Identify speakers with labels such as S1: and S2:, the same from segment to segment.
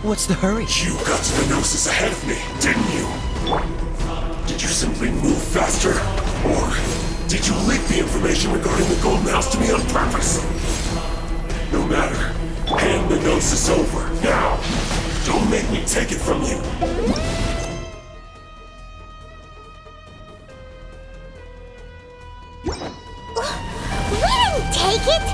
S1: What's the hurry?
S2: You got to the Gnosis ahead of me, didn't you? Did you simply move faster? Or did you leak the information regarding the Golden House to me on purpose? No matter. Hand the Gnosis over, now! Don't make me take it from you!
S3: We didn't take it!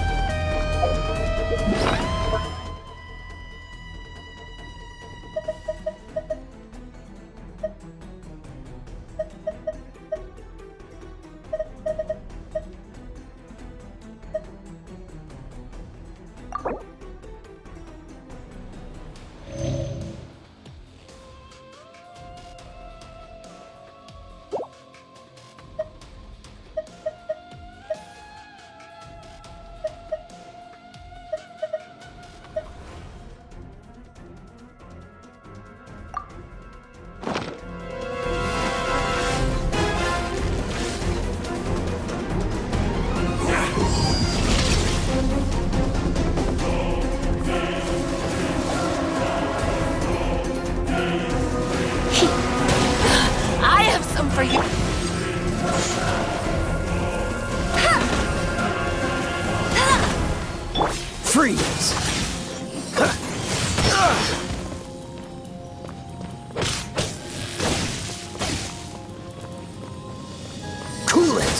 S4: For you.
S1: Freeze! Cool it!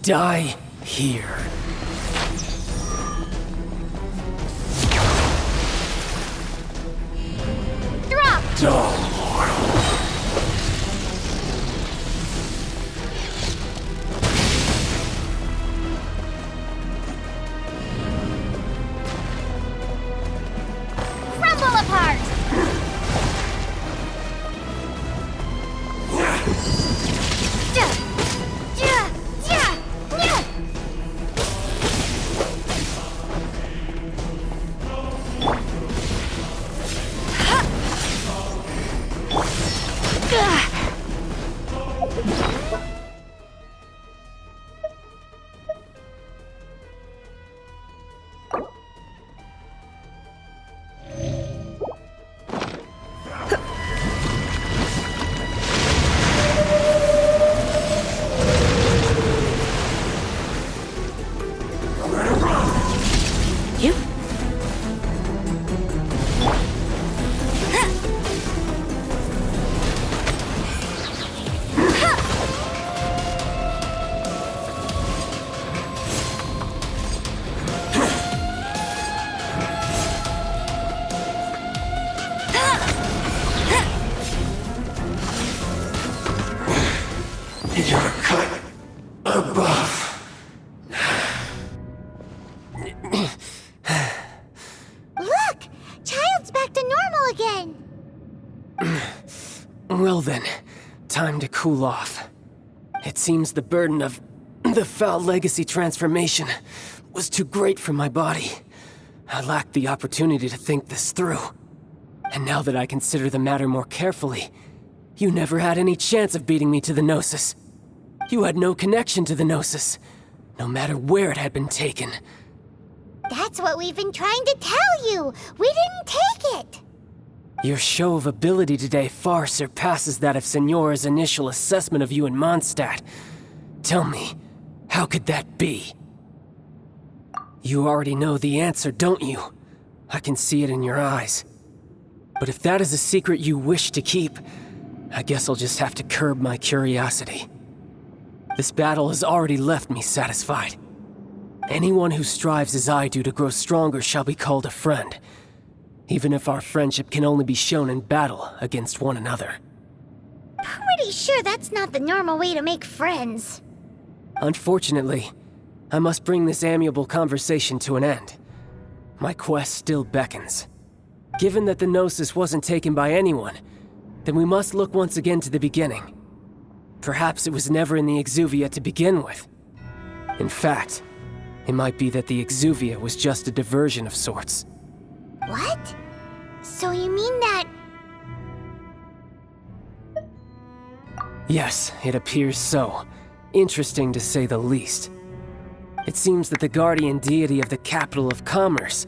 S1: Die here.
S3: Drop!
S2: Dull.
S3: Crumble apart!
S2: You're cut above.
S3: Look! Childe's back to normal again!
S1: Well then, time to cool off. It seems the burden of the foul legacy transformation was too great for my body. I lacked the opportunity to think this through. And now that I consider the matter more carefully, you never had any chance of beating me to the Gnosis. You had no connection to the Gnosis, no matter where it had been taken.
S3: That's what we've been trying to tell you! We didn't take it!
S1: Your show of ability today far surpasses that of Signora's initial assessment of you in Mondstadt. Tell me, how could that be? You already know the answer, don't you? I can see it in your eyes. But if that is a secret you wish to keep, I guess I'll just have to curb my curiosity. This battle has already left me satisfied. Anyone who strives as I do to grow stronger shall be called a friend, even if our friendship can only be shown in battle against one another.
S3: Pretty sure that's not the normal way to make friends.
S1: Unfortunately, I must bring this amiable conversation to an end. My quest still beckons. Given that the Gnosis wasn't taken by anyone, then we must look once again to the beginning. Perhaps it was never in the Exuvia to begin with. In fact, it might be that the Exuvia was just a diversion of sorts.
S3: What? So you mean that...
S1: Yes, it appears so. Interesting to say the least. It seems that the guardian deity of the capital of commerce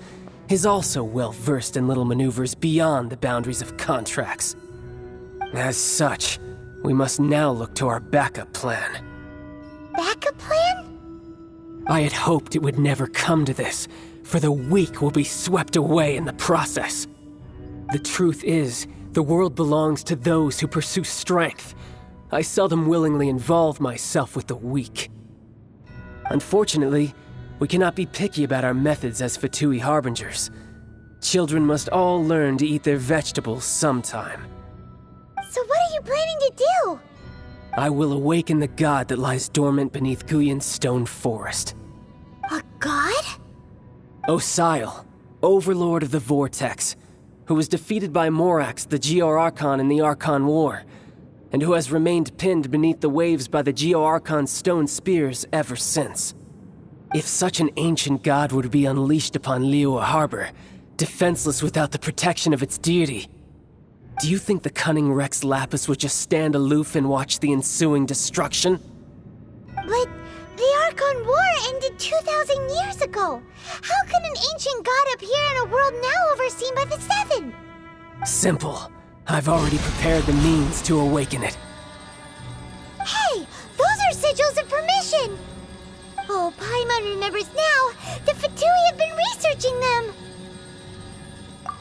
S1: is also well versed in little maneuvers beyond the boundaries of contracts. As such, we must now look to our backup plan.
S3: Backup plan?
S1: I had hoped it would never come to this, for the weak will be swept away in the process. The truth is, the world belongs to those who pursue strength. I seldom willingly involve myself with the weak. Unfortunately, we cannot be picky about our methods as Fatui Harbingers. Children must all learn to eat their vegetables sometime.
S3: So what are you planning to do?
S1: I will awaken the god that lies dormant beneath Guyon's stone forest.
S3: A god?
S1: Osial, Overlord of the Vortex, who was defeated by Morax, the Geo-Archon in the Archon War, and who has remained pinned beneath the waves by the Geo-Archon's stone spears ever since. If such an ancient god were to be unleashed upon Liyue Harbor, defenseless without the protection of its deity, do you think the cunning Rex Lapis would just stand aloof and watch the ensuing destruction?
S3: But the Archon War ended 2,000 years ago. How can an ancient god appear in a world now overseen by the Seven?
S1: Simple. I've already prepared the means to awaken it.
S3: Hey, those are sigils of permission! Oh, Paimon remembers now. The Fatui have been researching them.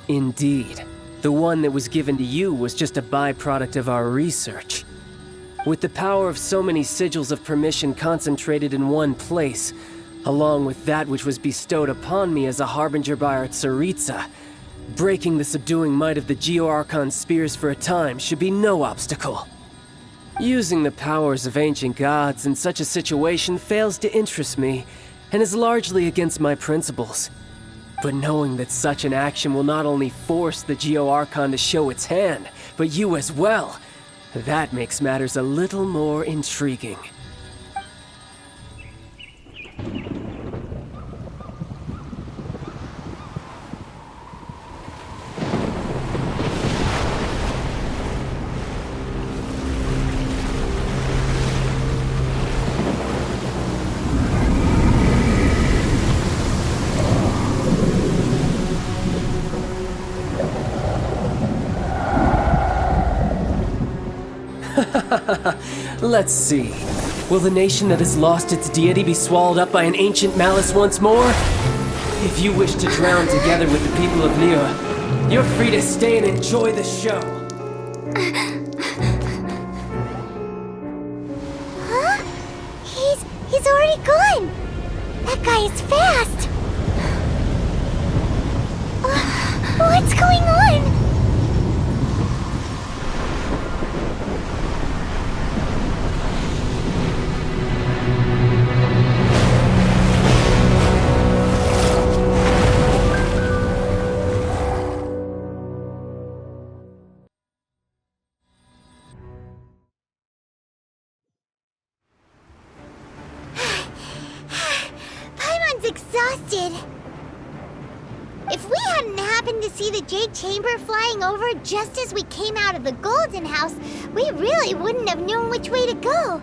S1: Indeed. The one that was given to you was just a byproduct of our research. With the power of so many sigils of permission concentrated in one place, along with that which was bestowed upon me as a harbinger by our Tsaritsa, breaking the subduing might of the Geo-Archon spears for a time should be no obstacle. Using the powers of ancient gods in such a situation fails to interest me, and is largely against my principles. But knowing that such an action will not only force the Geo-Archon to show its hand, but you as well, that makes matters a little more intriguing. Let's see. Will the nation that has lost its deity be swallowed up by an ancient malice once more? If you wish to drown together with the people of Liyue, you're free to stay and enjoy the show.
S3: Huh? He's already gone. That guy is fast. What's going on? Exhausted. If we hadn't happened to see the Jade Chamber flying over just as we came out of the Golden House, we really wouldn't have known which way to go.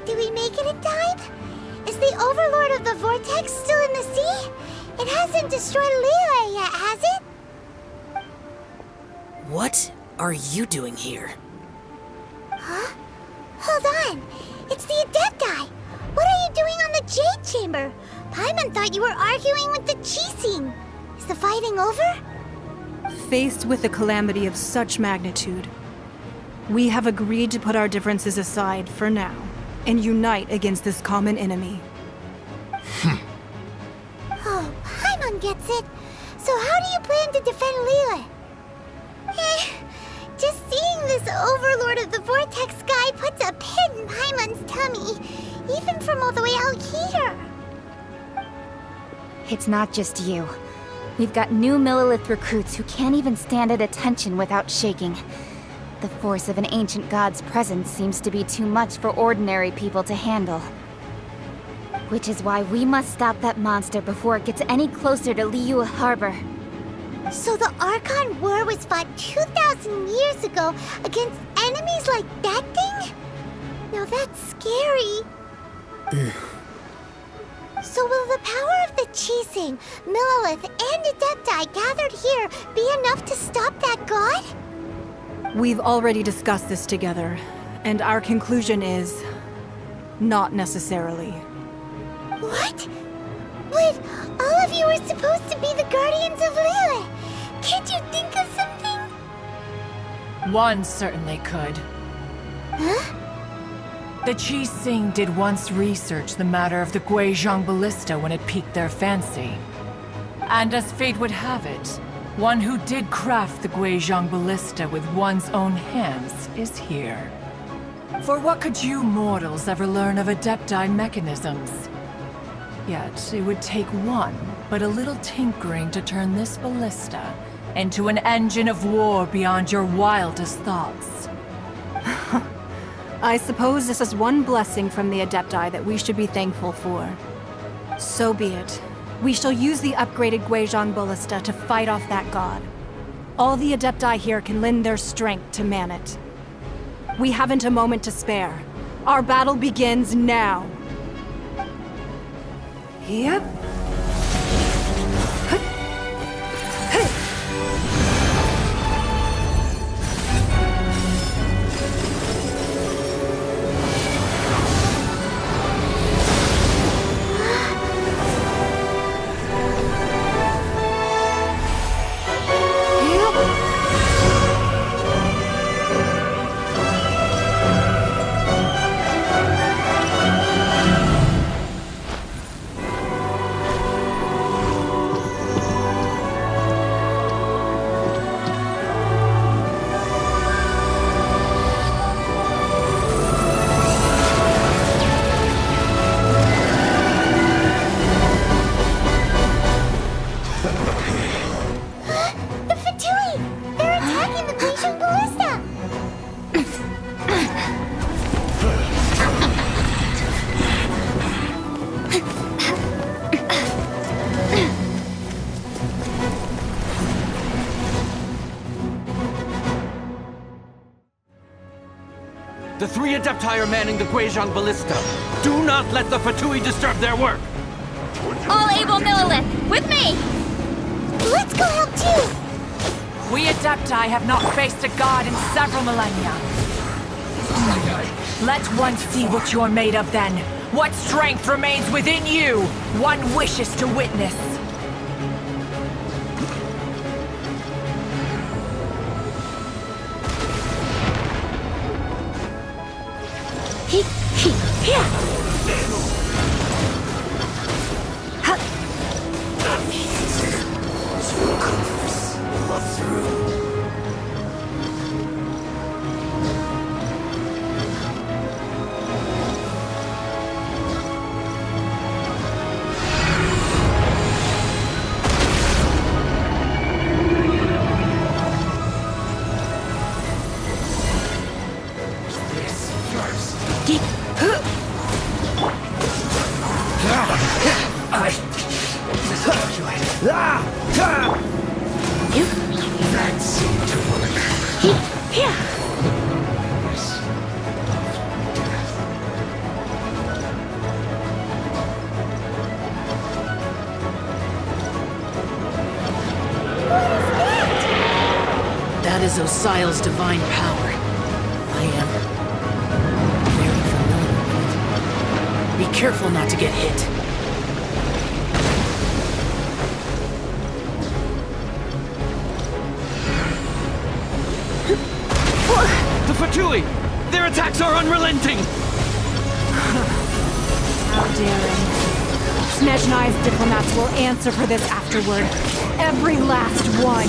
S3: Did we make it in time? Is the Overlord of the Vortex still in the sea? It hasn't destroyed Liyue yet, has it?
S4: What are you doing here?
S3: Huh? Hold on. It's the Adepti. What are you doing on the Jade Chamber? Paimon thought you were arguing with the Chising. Is the fighting over?
S5: Faced with a calamity of such magnitude, we have agreed to put our differences aside for now and unite against this common enemy.
S3: Oh, Paimon gets it. So how do you plan to defend Liyue? Just seeing this Overlord of the Vortex guy puts a pit in Paimon's tummy. even from all the way out here.
S6: It's not just you. We've got new Millilith recruits who can't even stand at attention without shaking. The force of an ancient god's presence seems to be too much for ordinary people to handle. Which is why we must stop that monster before it gets any closer to Liyue Harbor.
S3: So the Archon War was fought 2,000 years ago against enemies like that thing? Now that's scary. So will the power of the Qixing, Millilith, and Adepti gathered here be enough to stop that god?
S5: We've already discussed this together, and our conclusion is... not necessarily.
S3: What? But all of you are supposed to be the Guardians of Liyue. Can't you think of something?
S7: One certainly could.
S3: Huh?
S7: The Qixing did once research the matter of the Guizhong Ballista when it piqued their fancy. And as fate would have it, one who did craft the Guizhong Ballista with one's own hands is here. For what could you mortals ever learn of Adepti mechanisms? Yet, it would take one, but a little tinkering to turn this ballista into an engine of war beyond your wildest thoughts.
S5: I suppose this is one blessing from the Adepti that we should be thankful for. So be it. We shall use the upgraded Guizhong Ballista to fight off that god. All the Adepti here can lend their strength to man it. We haven't a moment to spare. Our battle begins now. Yep.
S8: The three Adepti are manning the Guizhong Ballista. Do not let the Fatui disturb their work!
S6: All able Millilith, with me!
S3: Let's go help too!
S7: We Adepti have not faced a god in several millennia. Let one see what you're made of then. What strength remains within you, one wishes to witness.
S4: That is Osial's divine power. I am very familiar with it. Be careful not to get hit.
S8: The Fatui! Their attacks are unrelenting!
S5: How daring. Snezhnai's diplomats will answer for this afterward. Every last one.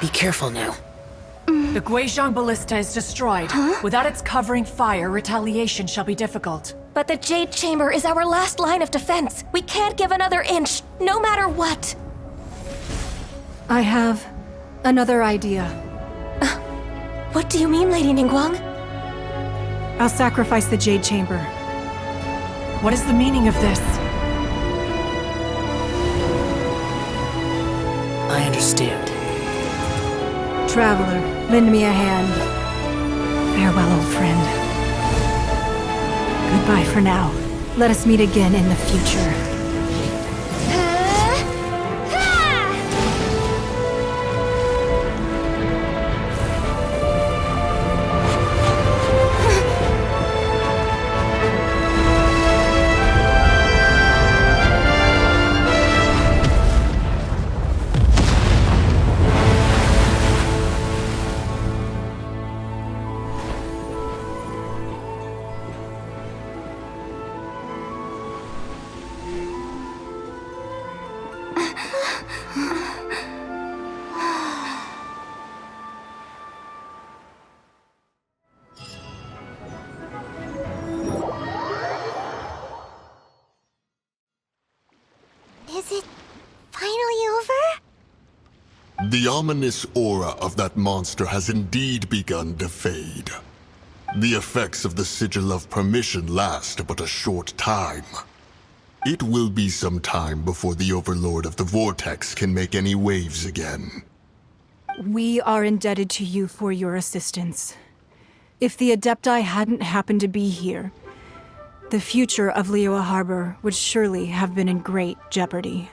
S4: Be careful now.
S7: The Guizhong Ballista is destroyed. Without its covering fire, retaliation shall be difficult.
S9: But the Jade Chamber is our last line of defense. We can't give another inch, no matter what.
S5: I have another idea.
S9: What do you mean, Lady Ningguang?
S5: I'll sacrifice the Jade Chamber.
S7: What is the meaning of this?
S4: I understand.
S5: Traveler, lend me a hand. Farewell, old friend. Goodbye for now. Let us meet again in the future.
S3: Is it finally over?
S2: The ominous aura of that monster has indeed begun to fade. The effects of the Sigil of Permission last but a short time. It will be some time before the Overlord of the Vortex can make any waves again.
S5: We are indebted to you for your assistance. If the Adepti hadn't happened to be here, the future of Liyue Harbor would surely have been in great jeopardy.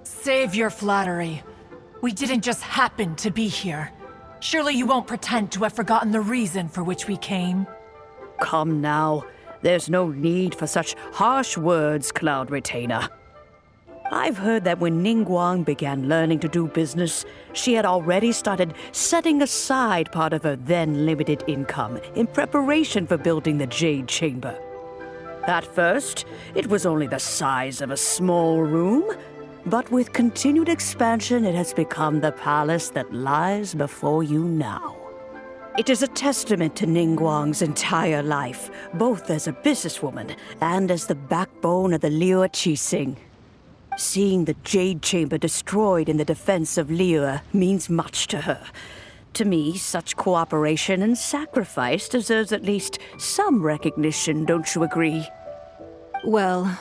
S7: Save your flattery. We didn't just happen to be here. Surely you won't pretend to have forgotten the reason for which we came.
S10: Come now. There's no need for such harsh words, Cloud Retainer. I've heard that when Ningguang began learning to do business, she had already started setting aside part of her then limited income in preparation for building the Jade Chamber. At first, it was only the size of a small room, but with continued expansion, it has become the palace that lies before you now. It is a testament to Ningguang's entire life, both as a businesswoman and as the backbone of the Liyue Qixing. Seeing the Jade Chamber destroyed in the defense of Liyue means much to her. To me, such cooperation and sacrifice deserves at least some recognition, don't you agree?
S5: Well,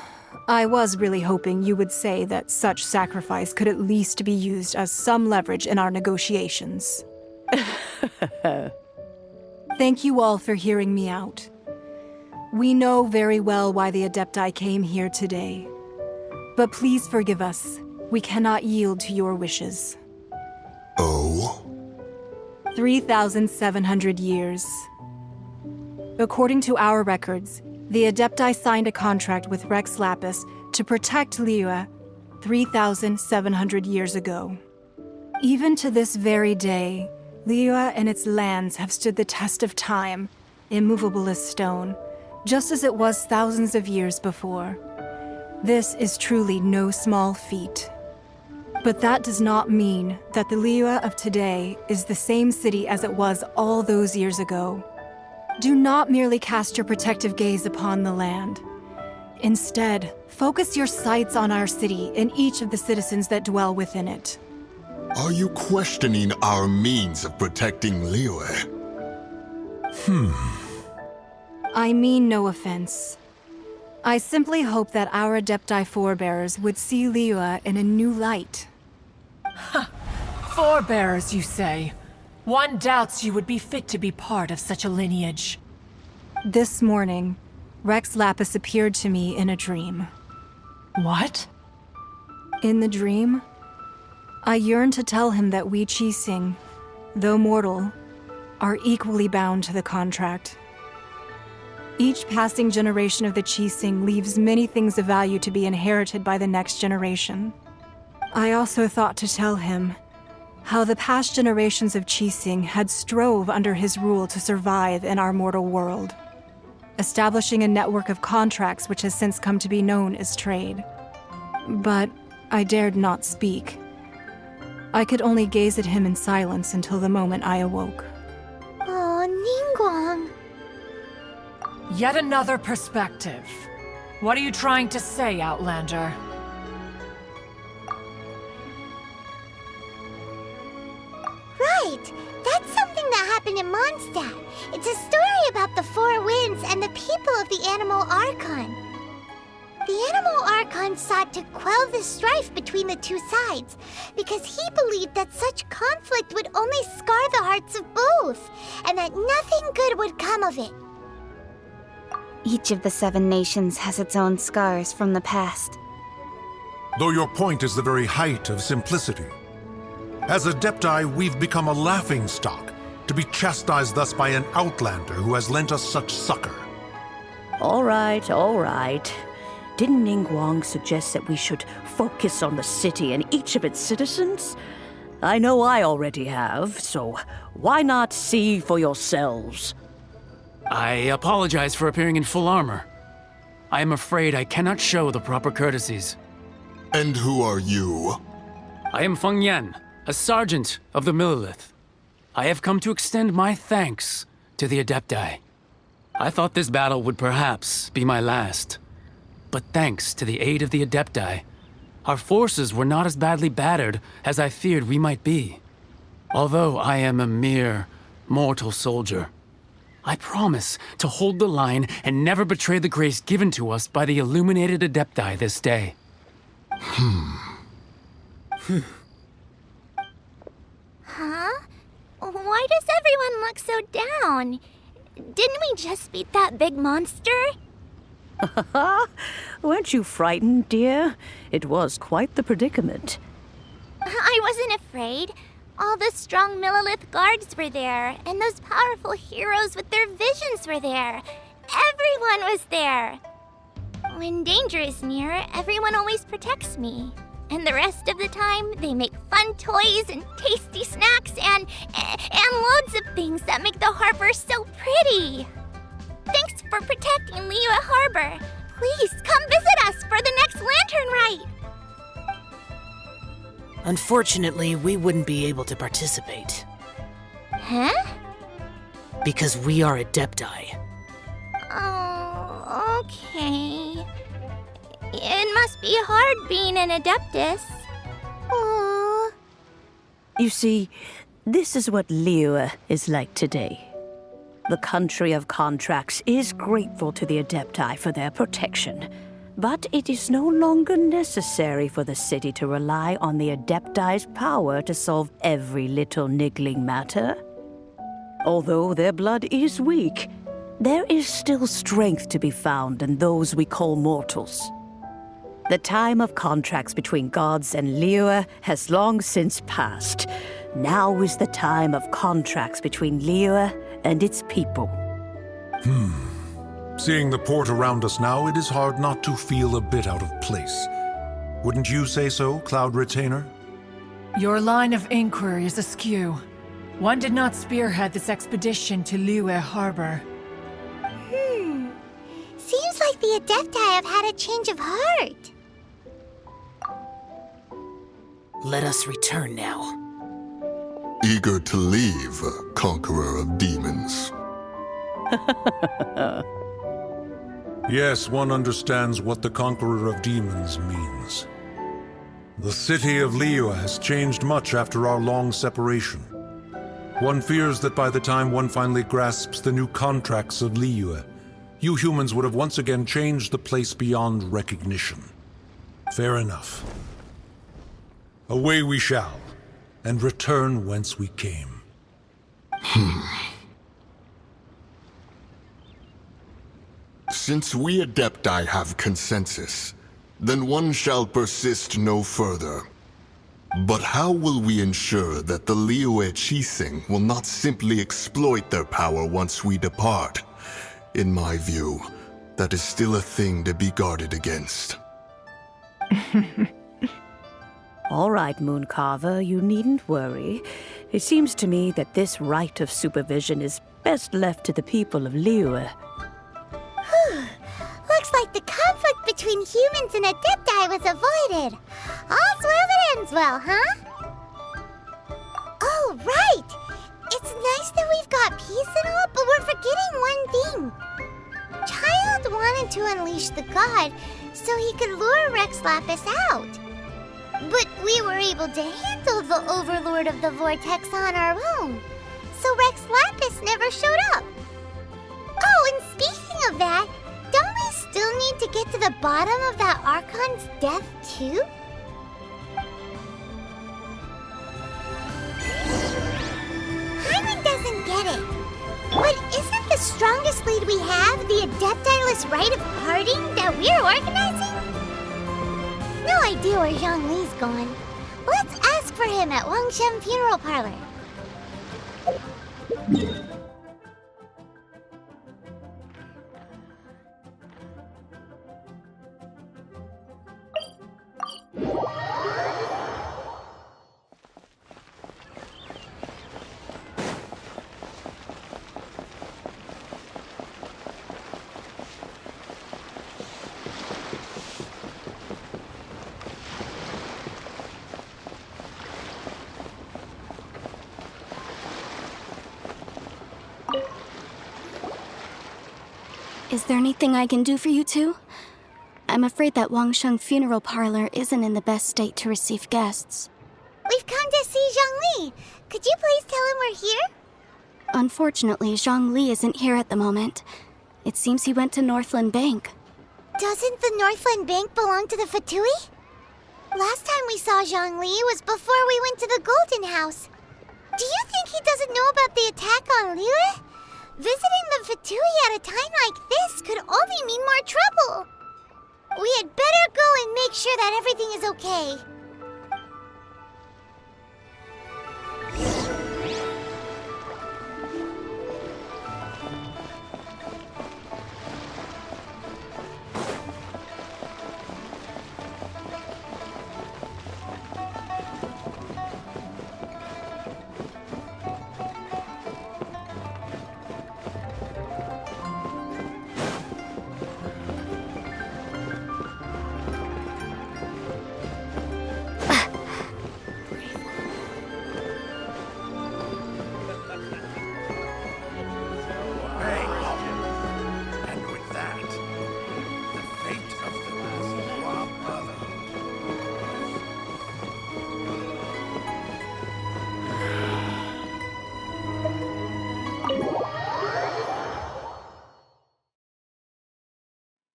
S5: I was really hoping you would say that such sacrifice could at least be used as some leverage in our negotiations. Thank you all for hearing me out. We know very well why the Adepti came here today. But please forgive us. We cannot yield to your wishes.
S2: Oh?
S5: 3,700 years. According to our records, the Adepti signed a contract with Rex Lapis to protect Liyue 3,700 years ago. Even to this very day, Liyue and its lands have stood the test of time, immovable as stone, just as it was thousands of years before. This is truly no small feat. But that does not mean that the Liyue of today is the same city as it was all those years ago. Do not merely cast your protective gaze upon the land. Instead, focus your sights on our city and each of the citizens that dwell within it.
S2: Are you questioning our means of protecting Liyue?
S5: I mean no offense. I simply hope that our Adepti forebears would see Liyue in a new light.
S7: Forebears, you say? One doubts you would be fit to be part of such a lineage.
S5: This morning, Rex Lapis appeared to me in a dream.
S7: What?
S5: In the dream, I yearned to tell him that we Qixing, though mortal, are equally bound to the contract. Each passing generation of the Qixing leaves many things of value to be inherited by the next generation. I also thought to tell him how the past generations of Qixing had strove under his rule to survive in our mortal world, establishing a network of contracts which has since come to be known as trade. But I dared not speak. I could only gaze at him in silence until the moment I awoke.
S3: Oh, Ningguang.
S7: Yet another perspective. What are you trying to say, Outlander?
S3: Right! That's something that happened in Mondstadt. It's a story about the Four Winds and the people of the Animal Archon. The Animal Archon sought to quell the strife between the two sides, because he believed that such conflict would only scar the hearts of both, and that nothing good would come of it.
S6: Each of the 7 nations has its own scars from the past.
S11: Though your point is the very height of simplicity. As Adepti, we've become a laughingstock, to be chastised thus by an outlander who has lent us such succor.
S10: All right, all right. Didn't Ningguang suggest that we should focus on the city and each of its citizens? I know I already have, so why not see for yourselves?
S8: I apologize for appearing in full armor. I am afraid I cannot show the proper courtesies.
S2: And who are you?
S8: I am Feng Yan, a sergeant of the Millelith. I have come to extend my thanks to the Adepti. I thought this battle would perhaps be my last. But thanks to the aid of the Adepti, our forces were not as badly battered as I feared we might be. Although I am a mere mortal soldier, I promise to hold the line and never betray the grace given to us by the illuminated Adepti this day.
S3: Huh? Why does everyone look so down? Didn't we just beat that big monster?
S10: Weren't you frightened, dear? It was quite the predicament.
S3: I wasn't afraid. All the strong Millelith guards were there, and those powerful heroes with their visions were there. Everyone was there. When danger is near, everyone always protects me. And the rest of the time, they make fun toys and tasty snacks and loads of things that make the harbor so pretty. Thanks for protecting Liyue Harbor. Please come visit us for the next lantern rite.
S4: Unfortunately, we wouldn't be able to participate.
S3: Huh?
S4: Because we are Adepti.
S3: Oh, okay. It must be hard being an Adeptus. Aww.
S10: You see, this is what Liyue is like today. The country of contracts is grateful to the Adepti for their protection, but it is no longer necessary for the city to rely on the Adepti's power to solve every little niggling matter. Although their blood is weak, there is still strength to be found in those we call mortals. The time of contracts between gods and Liyue has long since passed. Now is the time of contracts between Liyue and its people.
S11: Seeing the port around us now, it is hard not to feel a bit out of place. Wouldn't you say so, Cloud Retainer?
S7: Your line of inquiry is askew. One did not spearhead this expedition to Liyue Harbor.
S3: Seems like the Adepti have had a change of heart.
S4: Let us return now.
S2: Eager to leave, Conqueror of Demons.
S11: Yes, one understands what the Conqueror of Demons means. The city of Liyue has changed much after our long separation. One fears that by the time one finally grasps the new contracts of Liyue, you humans would have once again changed the place beyond recognition. Fair enough. Away we shall, and return whence we came.
S2: Since we Adepti have consensus, then one shall persist no further.
S12: But how will we ensure that the Liyue Qixing will not simply exploit their power once we depart? In my view, that is still a thing to be guarded against.
S10: All right, Mooncarver, you needn't worry. It seems to me that this right of supervision is best left to the people of Liyue.
S3: Looks like the conflict between humans and Adepti was avoided. All's well that ends well, huh? Oh, right! It's nice that we've got peace and all, but we're forgetting one thing. Childe wanted to unleash the god so he could lure Rex Lapis out. But we were able to handle the Overlord of the Vortex on our own, so Rex Lapis never showed up. Oh, and speaking of that, don't we still need to get to the bottom of that Archon's death, too? Hyman doesn't get it. But isn't the strongest lead we have the Adepti-less rite of parting that we're organizing? No idea where Zhongli's gone. Let's ask for him at Wangshen Funeral Parlor.
S6: Is there anything I can do for you two? I'm afraid that Wangshen Funeral Parlor isn't in the best state to receive guests.
S3: We've come to see Zhongli. Could you please tell him we're here?
S6: Unfortunately, Zhongli isn't here at the moment. It seems he went to Northland Bank.
S3: Doesn't the Northland Bank belong to the Fatui? Last time we saw Zhongli was before we went to the Golden House. Do you think he doesn't know about the attack on Liyue? Visiting the Fatui at a time like this could only mean more trouble. We had better go and make sure that everything is okay.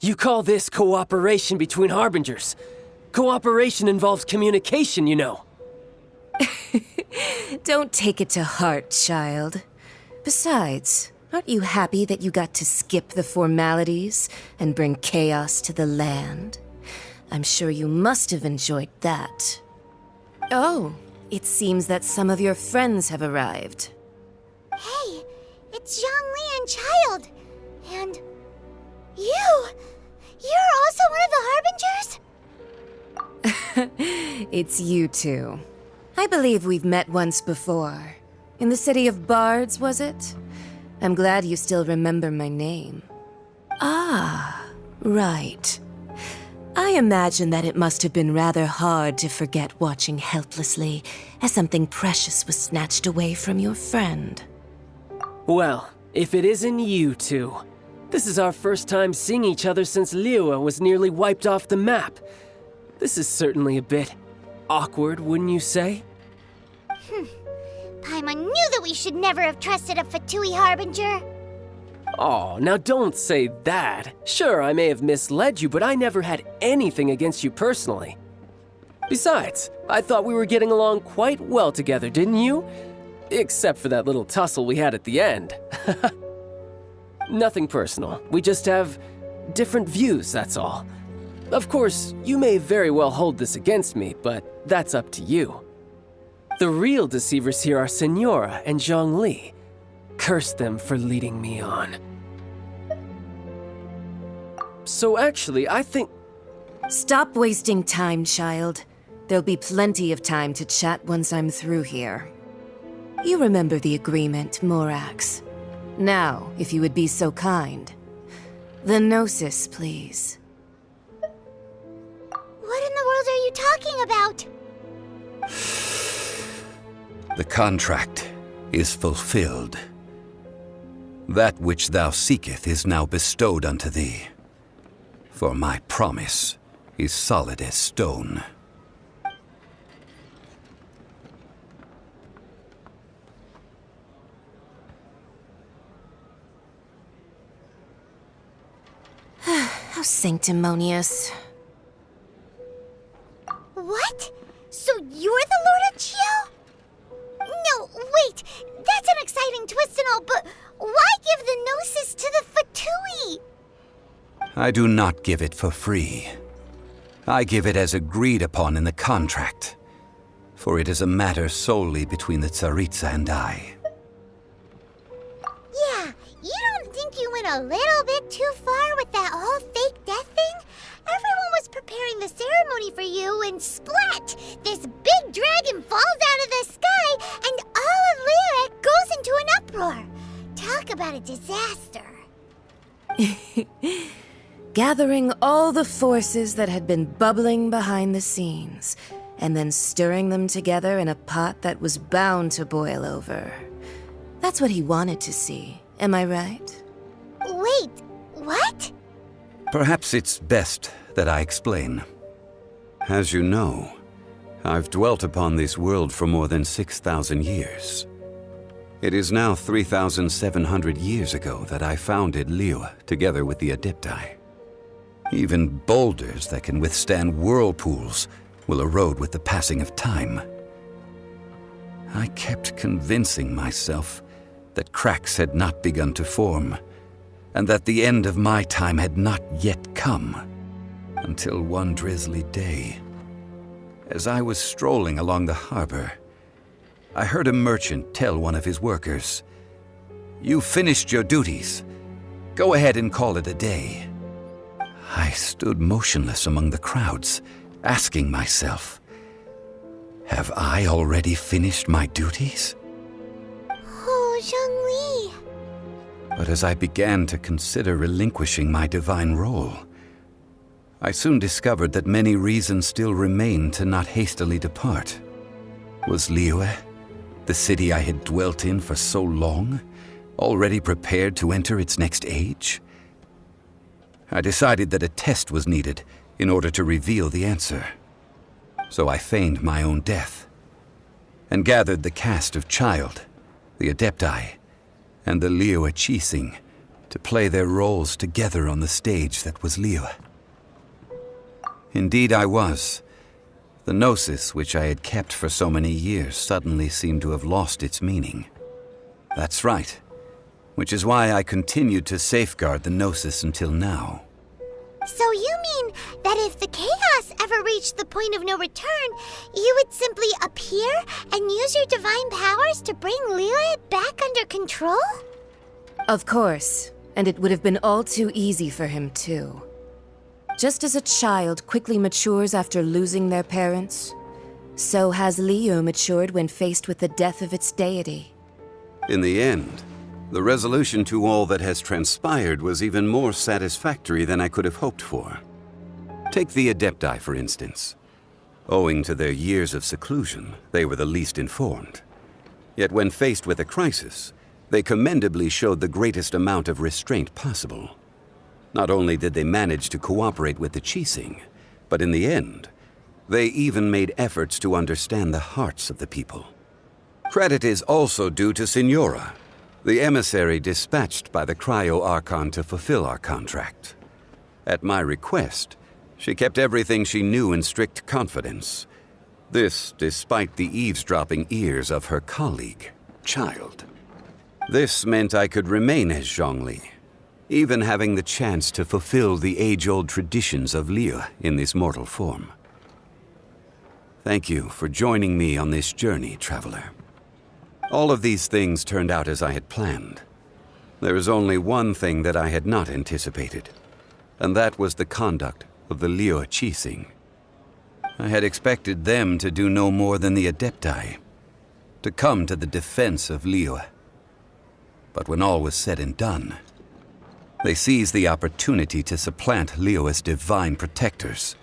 S1: You call this cooperation between Harbingers? Cooperation involves communication, you know.
S13: Don't take it to heart, child. Besides, aren't you happy that you got to skip the formalities and bring chaos to the land? I'm sure you must have enjoyed that. Oh, it seems that some of your friends have arrived.
S3: Hey, it's Zhongli and Childe. And you! You're also one of the Harbingers?
S13: It's you two. I believe we've met once before. In the city of Bards, was it? I'm glad you still remember my name. Ah, right. I imagine that it must have been rather hard to forget watching helplessly as something precious was snatched away from your friend.
S1: Well, if it isn't you two. This is our first time seeing each other since Liyue was nearly wiped off the map. This is certainly a bit awkward, wouldn't you say?
S3: Paimon knew that we should never have trusted a Fatui Harbinger.
S1: Oh, now don't say that. Sure, I may have misled you, but I never had anything against you personally. Besides, I thought we were getting along quite well together, didn't you? Except for that little tussle we had at the end. Nothing personal. We just have different views, that's all. Of course, you may very well hold this against me, but that's up to you. The real deceivers here are Senora and Zhongli. Curse them for leading me on. So actually, I think...
S13: Stop wasting time, child. There'll be plenty of time to chat once I'm through here. You remember the agreement, Morax. Now, if you would be so kind. The Gnosis, please.
S3: What in the world are you talking about?
S14: The contract is fulfilled. That which thou seeketh is now bestowed unto thee. For my promise is solid as stone.
S13: How sanctimonious.
S3: What? So you're the Lord of Chio? No, wait. That's an exciting twist and all, but why give the Gnosis to the Fatui?
S14: I do not give it for free. I give it as agreed upon in the contract, for it is a matter solely between the Tsaritsa and I.
S3: Yeah, you don't think you went a little bit too far with that whole fake death thing? Everyone was preparing the ceremony for you, and splat! This big dragon falls out of the sky, and all of Liyue goes into an uproar. Talk about a disaster.
S13: Gathering all the forces that had been bubbling behind the scenes, and then stirring them together in a pot that was bound to boil over. That's what he wanted to see, am I right?
S3: Wait, what?
S14: Perhaps it's best that I explain. As you know, I've dwelt upon this world for more than 6,000 years. It is now 3,700 years ago that I founded Liyue together with the Adepti. Even boulders that can withstand whirlpools will erode with the passing of time. I kept convincing myself that cracks had not begun to form, and that the end of my time had not yet come, until one drizzly day, as I was strolling along the harbor, I heard a merchant tell one of his workers, "You finished your duties. Go ahead and call it a day." I stood motionless among the crowds, asking myself, have I already finished my duties?
S3: Oh, Zhongli.
S14: But as I began to consider relinquishing my divine role, I soon discovered that many reasons still remained to not hastily depart. Was Liyue, the city I had dwelt in for so long, already prepared to enter its next age? I decided that a test was needed in order to reveal the answer. So I feigned my own death, and gathered the cast of Childe, the Adepti, and the Liyue Qixing to play their roles together on the stage that was Liyue. Indeed I was. The Gnosis, which I had kept for so many years, suddenly seemed to have lost its meaning. That's right, which is why I continued to safeguard the Gnosis until now.
S3: So you mean that if the chaos ever reached the point of no return, you would simply appear and use your divine powers to bring Liyue back under control?
S13: Of course, and it would have been all too easy for him too. Just as a child quickly matures after losing their parents, so has Liyue matured when faced with the death of its deity.
S14: In the end, the resolution to all that has transpired was even more satisfactory than I could have hoped for. Take the Adepti, for instance. Owing to their years of seclusion, they were the least informed. Yet when faced with a crisis, they commendably showed the greatest amount of restraint possible. Not only did they manage to cooperate with the Qixing, but in the end, they even made efforts to understand the hearts of the people. Credit is also due to Senora, the emissary dispatched by the Cryo-Archon to fulfill our contract. At my request, she kept everything she knew in strict confidence. This despite the eavesdropping ears of her colleague, Childe. This meant I could remain as Zhongli, even having the chance to fulfill the age-old traditions of Liyue in this mortal form. Thank you for joining me on this journey, traveler. All of these things turned out as I had planned. There is only one thing that I had not anticipated, and that was the conduct of the Liyue Qixing. I had expected them to do no more than the Adepti, to come to the defense of Liyue. But when all was said and done, they seized the opportunity to supplant Liyue's divine protectors,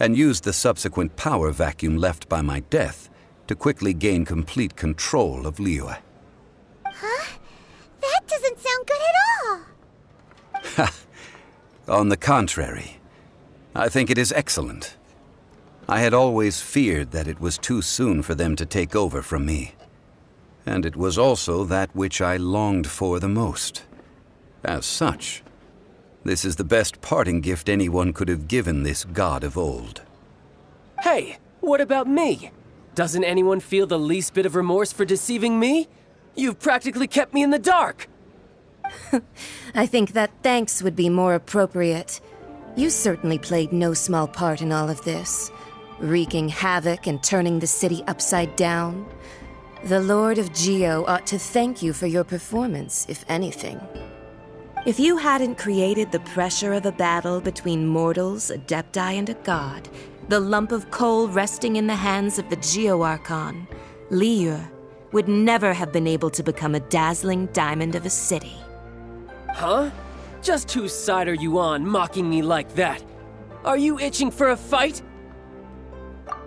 S14: and used the subsequent power vacuum left by my death to quickly gain complete control of Liyue.
S3: Huh? That doesn't sound good at all!
S14: On the contrary, I think it is excellent. I had always feared that it was too soon for them to take over from me. And it was also that which I longed for the most. As such, this is the best parting gift anyone could have given this god of old.
S1: Hey, what about me? Doesn't anyone feel the least bit of remorse for deceiving me? You've practically kept me in the dark!
S13: I think that thanks would be more appropriate. You certainly played no small part in all of this, wreaking havoc and turning the city upside down. The Lord of Geo ought to thank you for your performance, if anything. If you hadn't created the pressure of a battle between mortals, Adepti, and a god, the lump of coal resting in the hands of the Geo Archon, Liyue, would never have been able to become a dazzling diamond of a city.
S1: Huh? Just whose side are you on, mocking me like that? Are you itching for a fight?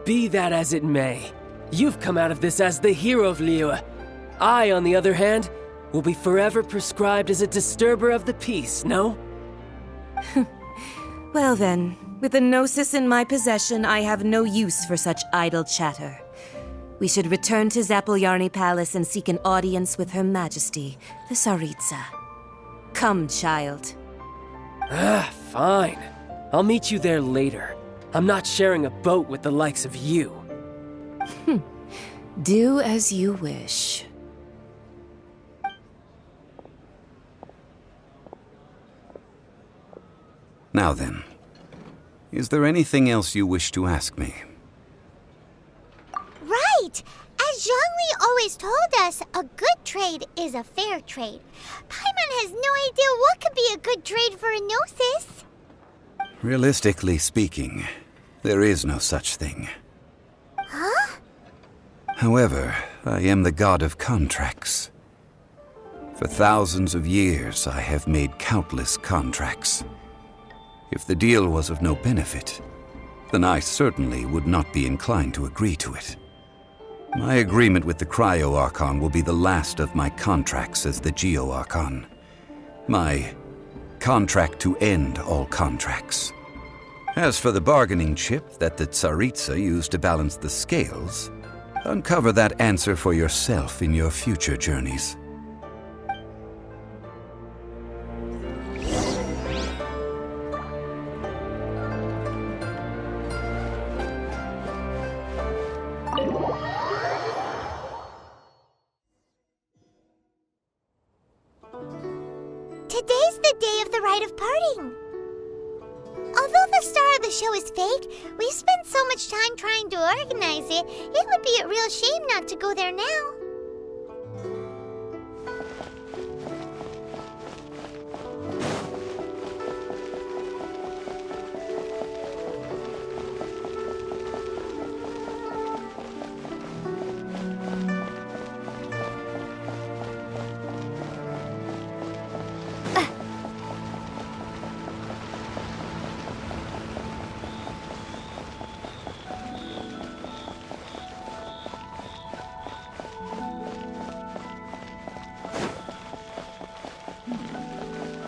S1: Be that as it may, you've come out of this as the hero of Liyue. I, on the other hand, will be forever prescribed as a disturber of the peace, no?
S13: Well then, with the Gnosis in my possession, I have no use for such idle chatter. We should return to Zapoljarny Palace and seek an audience with Her Majesty, the Tsaritsa. Come, child.
S1: Fine. I'll meet you there later. I'm not sharing a boat with the likes of you.
S13: Do as you wish.
S14: Now then, is there anything else you wish to ask me?
S3: Right! As Zhongli always told us, a good trade is a fair trade. Paimon has no idea what could be a good trade for a Gnosis.
S14: Realistically speaking, there is no such thing.
S3: Huh?
S14: However, I am the god of contracts. For thousands of years, I have made countless contracts. If the deal was of no benefit, then I certainly would not be inclined to agree to it. My agreement with the Cryo Archon will be the last of my contracts as the Geo Archon. My contract to end all contracts. As for the bargaining chip that the Tsaritsa used to balance the scales, uncover that answer for yourself in your future journeys.
S3: Today's the day of the rite of parting. Although the star of the show is fake, we've spent so much time trying to organize it, it would be a real shame not to go there now.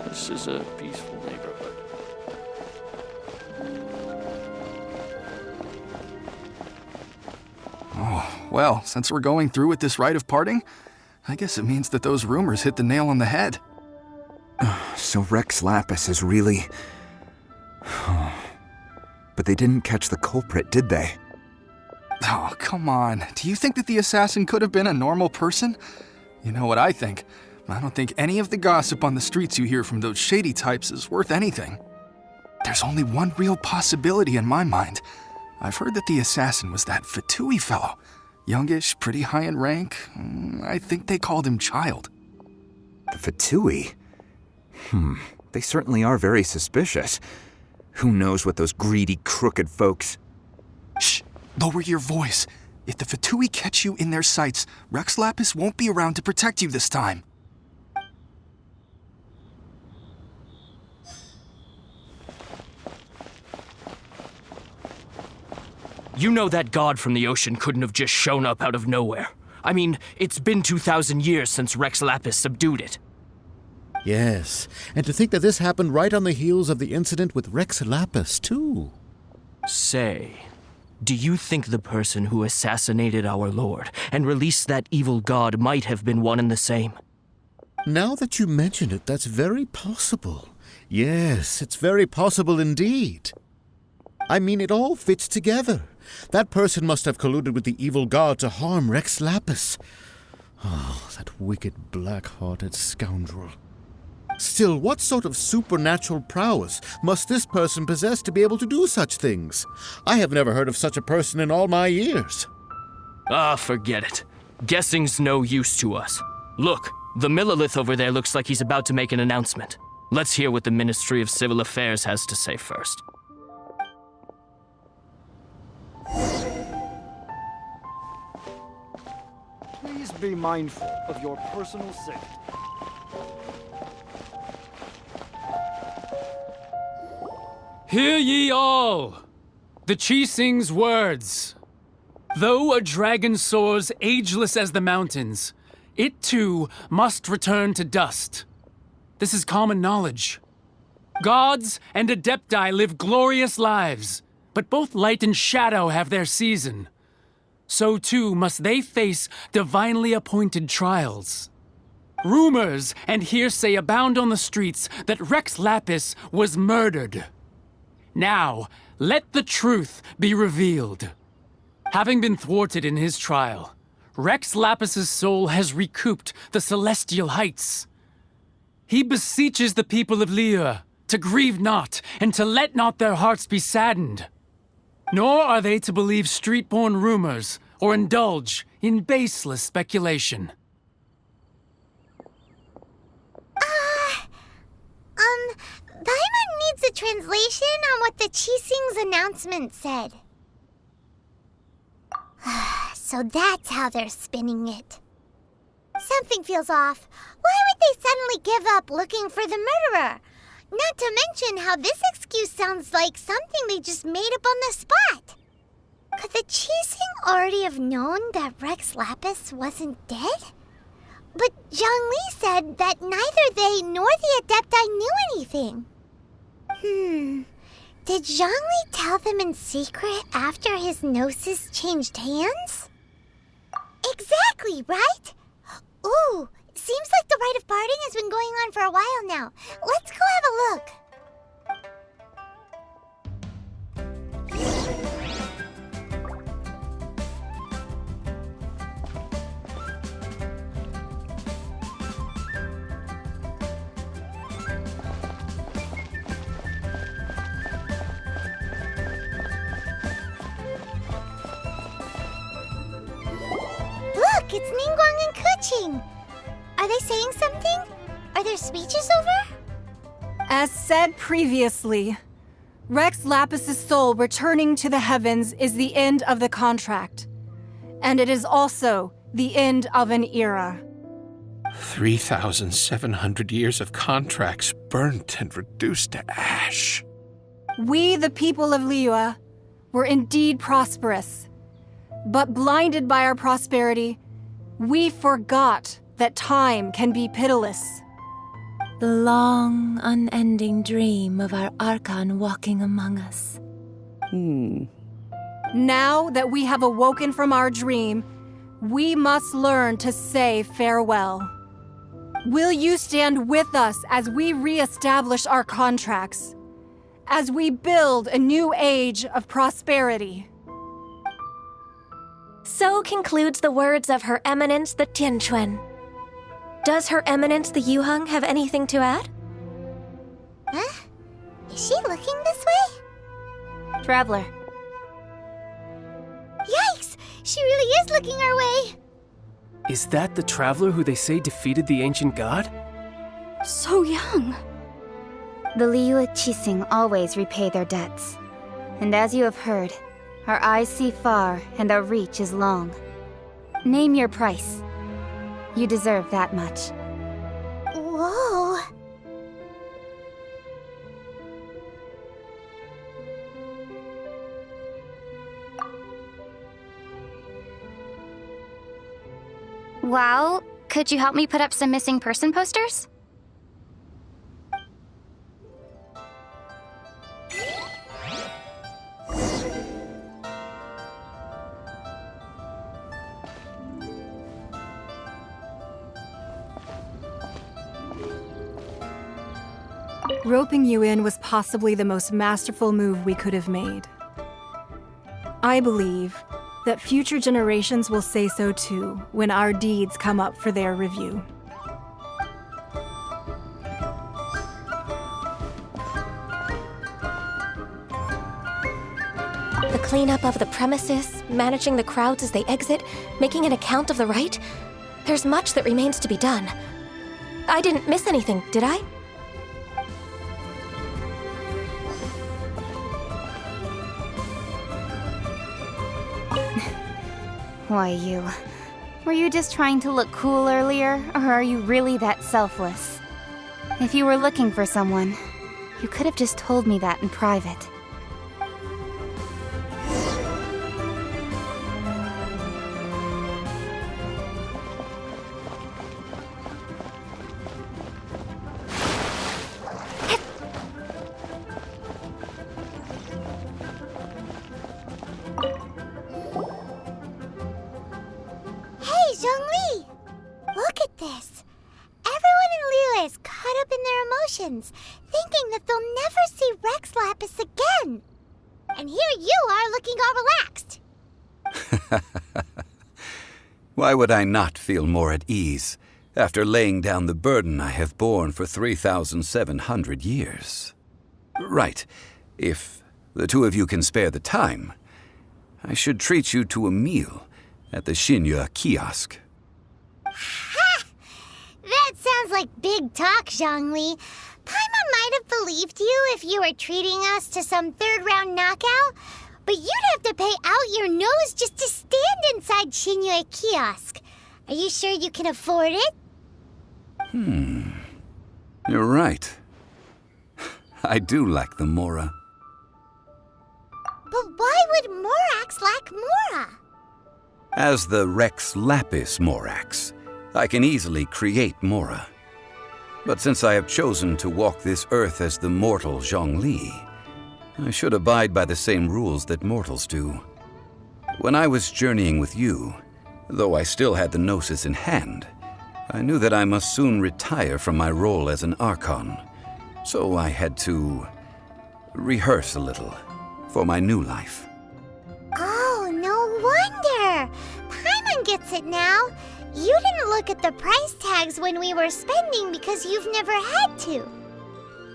S15: This is a peaceful neighborhood.
S16: Oh, well, since we're going through with this rite of parting, I guess it means that those rumors hit the nail on the head.
S17: So Rex Lapis is really... But they didn't catch the culprit, did they?
S16: Oh, come on. Do you think that the assassin could have been a normal person? You know what I think. I don't think any of the gossip on the streets you hear from those shady types is worth anything. There's only one real possibility in my mind. I've heard that the assassin was that Fatui fellow. Youngish, pretty high in rank. I think they called him Childe.
S17: The Fatui? They certainly are very suspicious. Who knows what those greedy, crooked folks...
S16: Shh! Lower your voice. If the Fatui catch you in their sights, Rex Lapis won't be around to protect you this time.
S18: You know that god from the ocean couldn't have just shown up out of nowhere. I mean, it's been 2,000 years since Rex Lapis subdued it.
S19: Yes, and to think that this happened right on the heels of the incident with Rex Lapis, too.
S18: Say, do you think the person who assassinated our lord and released that evil god might have been one and the same?
S19: Now that you mention it, that's very possible. Yes, it's very possible indeed. I mean, it all fits together. That person must have colluded with the evil god to harm Rex Lapis. Oh, that wicked, black-hearted scoundrel. Still, what sort of supernatural prowess must this person possess to be able to do such things? I have never heard of such a person in all my years.
S18: Forget it. Guessing's no use to us. Look, the Millilith over there looks like he's about to make an announcement. Let's hear what the Ministry of Civil Affairs has to say first.
S20: Please be mindful of your personal safety.
S8: Hear ye all! The Qixing's words. Though a dragon soars ageless as the mountains, it too must return to dust. This is common knowledge. Gods and Adepti live glorious lives, but both light and shadow have their season. So too must they face divinely appointed trials. Rumors and hearsay abound on the streets that Rex Lapis was murdered. Now, let the truth be revealed. Having been thwarted in his trial, Rex Lapis's soul has recouped the celestial heights. He beseeches the people of Liyue to grieve not and to let not their hearts be saddened. Nor are they to believe street-born rumors or indulge in baseless speculation.
S3: Paimon needs a translation on what the Qixing's announcement said. So that's how they're spinning it. Something feels off. Why would they suddenly give up looking for the murderer? Not to mention how this excuse sounds like something they just made up on the spot. Could the Qixing already have known that Rex Lapis wasn't dead? But Zhongli said that neither they nor the Adepti knew anything. Did Zhongli tell them in secret after his gnosis changed hands? Exactly, right? Ooh, seems like the rite of parting has been going on for a while now. Let's go have a look. Look, it's Ningguang and Keqing. Are they saying something? Are their speeches over?
S5: As said previously, Rex Lapis's soul returning to the heavens is the end of the contract. And it is also the end of an era.
S21: 3,700 years of contracts burnt and reduced to ash.
S5: We, the people of Liyue, were indeed prosperous. But blinded by our prosperity, we forgot that time can be pitiless.
S22: The long, unending dream of our Archon walking among us.
S5: Now that we have awoken from our dream, we must learn to say farewell. Will you stand with us as we re-establish our contracts? As we build a new age of prosperity?
S9: So concludes the words of Her Eminence the Tianquan. Does Her Eminence the Yuheng have anything to add?
S3: Huh? Is she looking this way?
S6: Traveler,
S3: She really is looking our way.
S1: Is that the traveler who they say defeated the ancient god?
S6: So young. The Liyue Qixing always repay their debts. And as you have heard, our eyes see far and our reach is long. Name your price. You deserve that much.
S3: Whoa.
S6: Wow, could you help me put up some missing person posters?
S5: Roping you in was possibly the most masterful move we could have made. I believe that future generations will say so too when our deeds come up for their review.
S9: The cleanup of the premises, managing the crowds as they exit, making an account of the rite. There's much that remains to be done. I didn't miss anything, did I?
S6: Why, you. Were you just trying to look cool earlier, or are you really that selfless? If you were looking for someone, you could have just told me that in private.
S3: Hey, Zhongli! Look at this. Everyone in Liyue is caught up in their emotions, thinking that they'll never see Rex Lapis again. And here you are looking all relaxed.
S14: Why would I not feel more at ease after laying down the burden I have borne for 3,700 years? Right. If the two of you can spare the time, I should treat you to a meal at the Xinyue kiosk.
S3: Ha! That sounds like big talk, Zhongli. Paimon might have believed you if you were treating us to some third-round knockout, but you'd have to pay out your nose just to stand inside Xinyue kiosk. Are you sure you can afford it?
S14: You're right. I do lack the Mora.
S3: But why would Morax lack Mora?
S14: As the Rex Lapis Morax, I can easily create Mora. But since I have chosen to walk this earth as the mortal Zhongli, I should abide by the same rules that mortals do. When I was journeying with you, though I still had the Gnosis in hand, I knew that I must soon retire from my role as an Archon, so I had to rehearse a little for my new life.
S3: Oh, no wonder! Paimon gets it now. You didn't look at the price tags when we were spending because you've never had to.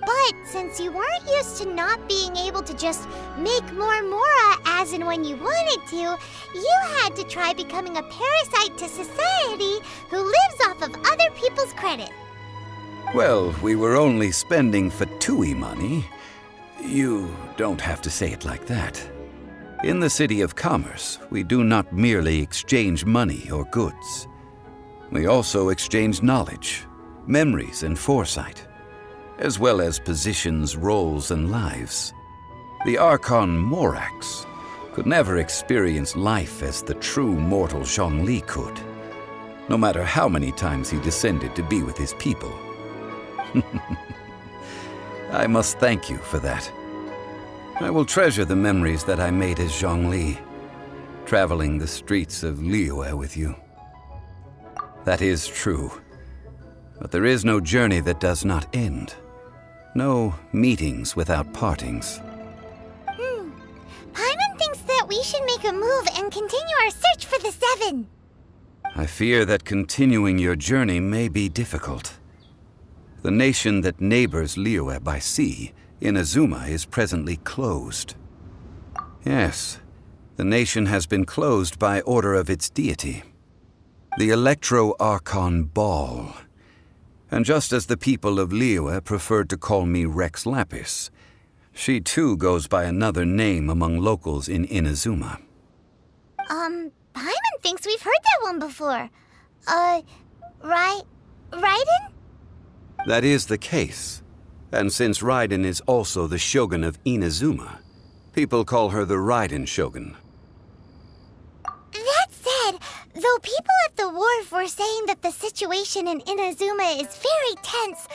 S3: But since you weren't used to not being able to just make more Mora as and when you wanted to, you had to try becoming a parasite to society who lives off of other people's credit.
S14: Well, we were only spending Fatui money. You don't have to say it like that. In the City of Commerce, we do not merely exchange money or goods. We also exchange knowledge, memories, and foresight, as well as positions, roles, and lives. The Archon Morax could never experience life as the true mortal Zhongli could, no matter how many times he descended to be with his people. I must thank you for that. I will treasure the memories that I made as Zhongli, traveling the streets of Liyue with you. That is true. But there is no journey that does not end. No meetings without partings.
S3: Paimon thinks that we should make a move and continue our search for the Seven.
S14: I fear that continuing your journey may be difficult. The nation that neighbors Liyue by sea, Inazuma, is presently closed. Yes, The nation has been closed by order of its deity, the Electro-Archon Ball. And just as the people of Liyue preferred to call me Rex Lapis, she too goes by another name among locals in Inazuma.
S3: Paimon thinks we've heard that one before. Raiden?
S14: That is the case. And since Raiden is also the Shogun of Inazuma, people call her the Raiden Shogun.
S3: That said, though people at the wharf were saying that the situation in Inazuma is very tense,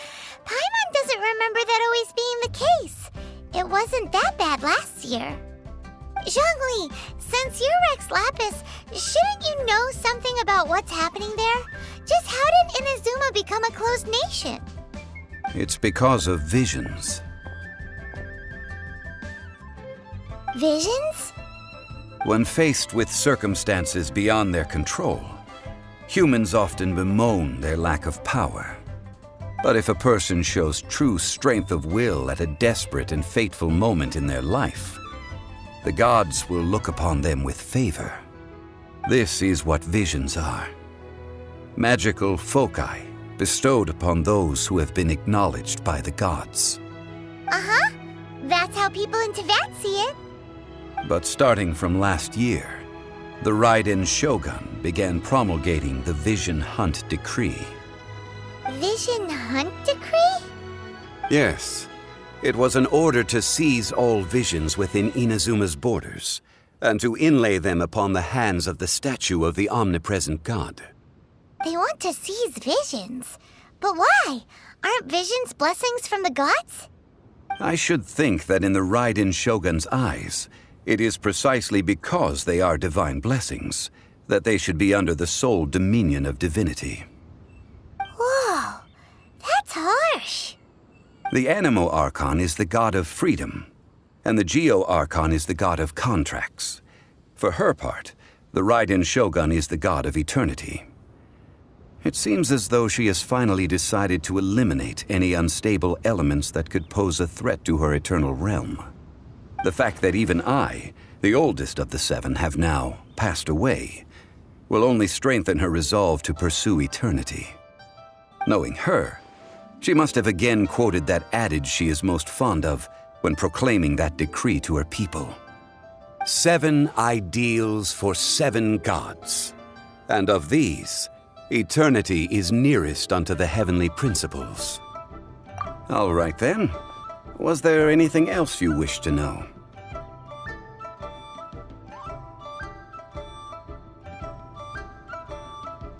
S3: Paimon doesn't remember that always being the case. It wasn't that bad last year. Zhongli, since you're Rex Lapis, shouldn't you know something about what's happening there? Just how did Inazuma become a closed nation?
S14: It's because of visions.
S3: Visions?
S14: When faced with circumstances beyond their control, humans often bemoan their lack of power. But if a person shows true strength of will at a desperate and fateful moment in their life, the gods will look upon them with favor. This is what visions are. Magical foci bestowed upon those who have been acknowledged by the gods.
S3: Uh-huh. That's how people in Teyvat see it.
S14: But starting from last year, the Raiden Shogun began promulgating the Vision Hunt Decree.
S3: Vision Hunt Decree?
S14: Yes. It was an order to seize all visions within Inazuma's borders, and to inlay them upon the hands of the statue of the omnipresent god.
S3: They want to seize visions. But why? Aren't visions blessings from the gods?
S14: I should think that in the Raiden Shogun's eyes, it is precisely because they are divine blessings that they should be under the sole dominion of divinity.
S3: Whoa, that's harsh.
S14: The Anemo Archon is the god of freedom, and the Geo Archon is the god of contracts. For her part, the Raiden Shogun is the god of eternity. It seems as though she has finally decided to eliminate any unstable elements that could pose a threat to her eternal realm. The fact that even I, the oldest of the seven, have now passed away, will only strengthen her resolve to pursue eternity. Knowing her, she must have again quoted that adage she is most fond of when proclaiming that decree to her people. 7 ideals for 7 gods, and of these, eternity is nearest unto the heavenly principles. All right then. Was there anything else you wish to know?